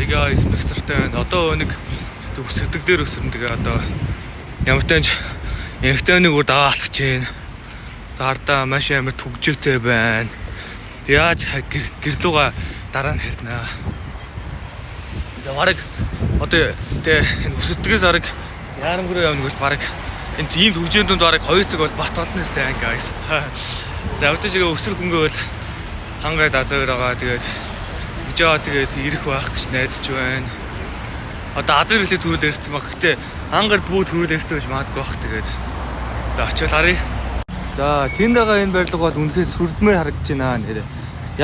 Guys, Mr. Stan. Одоо нэг өсгдөг дээр өсрөн тэгээ одоо ямар таанч ягтай нэг өөр дагаалах чинь. Заардаа маш амар түгжээтэй байна. Яаж гэрлүүга дараа нь харнаа. За бараг одоо тэгээ энэ өсгдгээс арга яарамгруу явна гэж бараг энэ тийм түгжээнд донд бараг 2 цаг бол бат болно сте guys. За өдөө чигээ өсрөх хөнгөө бол хангайд азаар байгаа тэгээд жаа тэгээд ирэх байх гэж найдаж байна. Одоо азар хэлээ төрөл ирсэн баг. Гэтэ хангар бүү төрөл ирсэн гэж магадгүй бах тэгээд. Одоо очиод харъя. За тэнд байгаа энэ барилга бол үнэхээр сүрдмээр харагдаж байна нэрээ.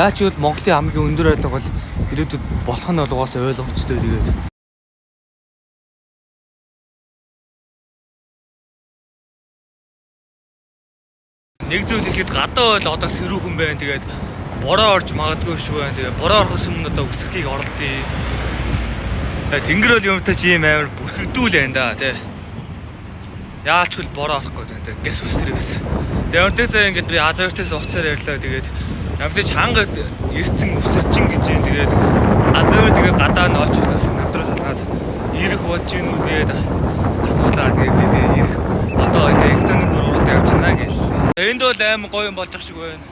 Яач бол Монголын хамгийн өндөр барилга бол ирээдүйд болох нь бол угаасаа ойлгомжтой тэгээд. Нэг зүйл хэлэхэд гадаа бол одоо сэрүүхэн байна тэгээд бороо орж магадгүй шүү байна. Тэгээ бороо орохос өмнө одоо үсрэхийг орлоо. Тэнгэр бол юмтай чи юм амар бүрхэгдүүл байна да тий. Яалч хэл бороо орохгүй тий. Гэс үсрээс. Тэгээ өнөөсөө ингэж би азартаас уцаар ярьлаа. Тэгээд явдаж хангад эрцэн үсэрчин гэж юм. Тэгээд азар тэгээ гадаа нь очроос надруу салгаад ирэх болж гин үү гээд асуулаа. Тэгээд би тэгээ ирэх одоо тэгээ экстенэг руутай явж байна гэлээ. Энд бол амар гоё юм болж ах шиг байна.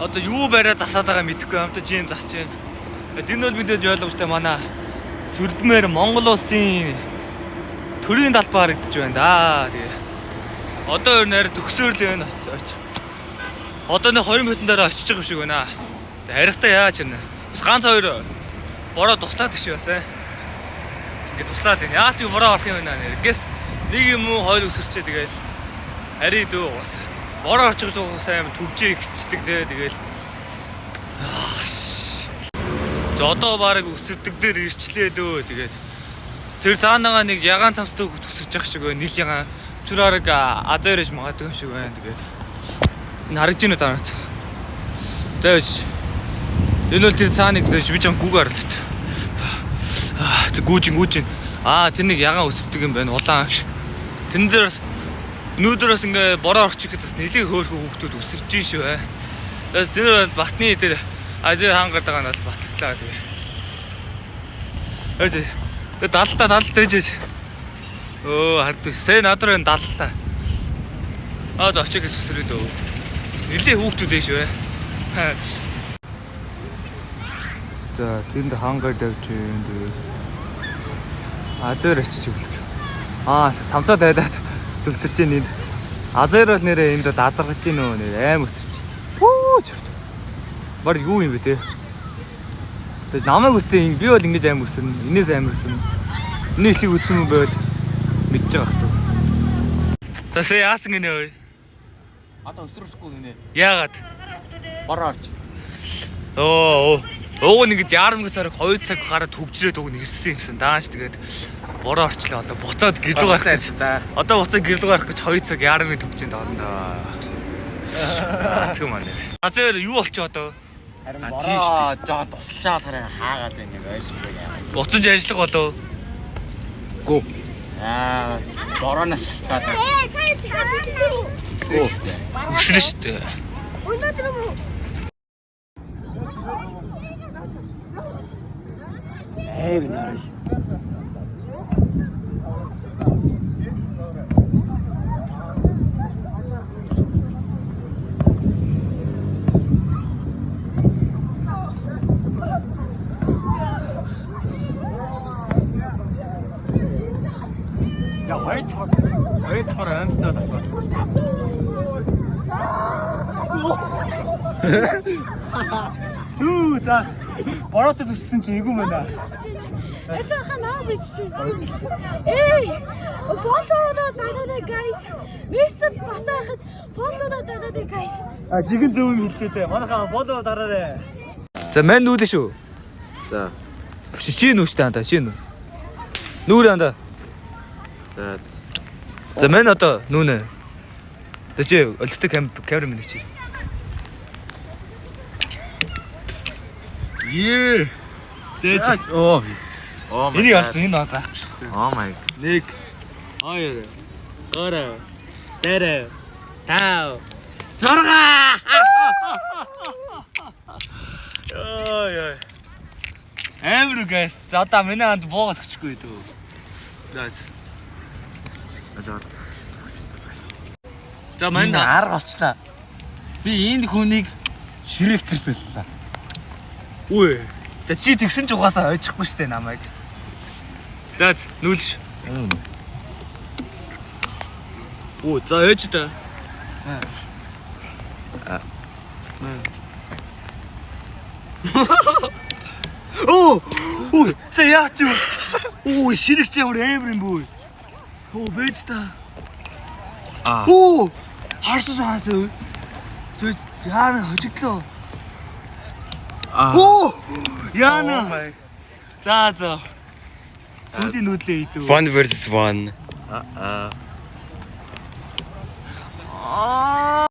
Одоо юу бариа засаад байгаа мэдэхгүй амтаж юм засч байна. Энэ бол мэдээж ойлгомжтой манай сүрдмээр Монгол улсын төрийн талбай харагдаж байна да. Тэгээ. Одоо өөр нэр төгсөөр л байна очиж. Одоо нэг 20 минутын дараа очиж байгаа юм шиг байна. Тэгээ харихтаа яаж байна. Бас ганц хоёр бороо туслаад ишээ басаа. Ингээд туслаад байна. Яаж чи бороо орох юм байна нэр. Гэс нэг юм уу хоёр өсөрчээ тэгээл хари дөө ус. Бороо орчих сайн түгжээ гисчдэг тэгээл. За одоо барыг өсөрдөг дээр ирчлээ дөө тэгээд. Тэр цаанаага нэг ягаан цамцтай төсөж явах шиг байна. Нийл ягаан тэр арга азаарж магадгүй шиг байна тэгээд. Энэ харагдж байна уу танаас? Тэгэж. Энэ бол тэр цааныг дэж би жан гүүгээр л. Тэг гүүж. Тэр нэг ягаан өсөрдөг юм байна. Улаан агш. Тэн дээр бас нүүдээс ингээ бороо орчих гэдээс нэлээд хөөрхөн хүүхдүүд өсөрж шүү бай. Тэгээс тэр бол батны тэр азер хангард байгаа нь бол батлаглаа тэгээ. Хөөе. Тэгээ даллаа дэжээж. Хардгүй. Сая надруу энэ даллаа. Очиг өсөрөө дөө. Нэлээд хүүхдүүд ээ шүү бай. За тэнд хангард явж байна тэгээ. Азер очиж өглөх. Цамцаа дайлаад төсөрч ийн энд. Азер бол нэрээ энд бол азаргаж гин нөө нэр аим өсөрч. Хөө чорт. Бар юу юм бэ те? Тэгээ намайг үстэй би бол ингэж аим өсөрнө. Инээс аим өсөрнө. Миний ишиг үтсэн юм байвал мэдж байгаа хтөө. Тэсээ яасан гинэ ой? Одоо өсрөхгүй гинэ. Яагаад? Бороо орч. Ууг нэг яарамгаас арга 2 цаг гараад төгжрээд уг нэрсэн юмсан дааш тэгээд бороо орчлоо одоо буцаад гэрлүү гарах гэж. Одоо буцаад гэрлүү гарах гэж 2 цаг яарамгийн төгжинд орно. Тэгм маань. Азер юу болчих одоо? Харин бороо жоо тусалчаад хараа хаагаад байна нэг ойлгохгүй яа. Буцаж ажиллах болов? Гү. Борооноос шалтгаалаад. Өсрөн штэ. Өнөөдөр мөн Эвнэр. Ja, heute war Amsterdam. За бороотой төссөн чи эйгүү мэнэ. Эсэха наа бичиж байна. Эй! Фоллоудаа дараарай guys. Мессеж батахад фоллоудаа дараарай guys. Жигэн зөв юм хэллээ. Манайхаа фоллоу дараарай. За мань нүүдэ шүү. За. Чи нүүштэй анда чи нүү. Нүүр анда. За мань одоо нүүнэ. Тэ чи өлтөг камера минь чи. Ее. Дэж. Энийг авах энэ авах шиг. Oh my. Нэг. Хоёр. Гурав. Дөрөв. Тав. 6. Ой. Амар гайс. За одоо миний ханд буугаад өгчихгүй дөө. За Манай арга олчлаа. Би энэ хүнийг ширэг тэрсэллээ. Үе. За чи тэгсэн ч угаасаа ойчихгүй штэ намайг. За нүүлш. Оо за ээж та. Оо. Ой, саяач. Ой, ширэгч ямар амар юм бүү. Оо бэж та. Оо. Харсуу санаасаа. Тэг яана хожигдлоо. Оо. Яана. За. Сүүлийн нүдлээ идүү. 1 versus 1.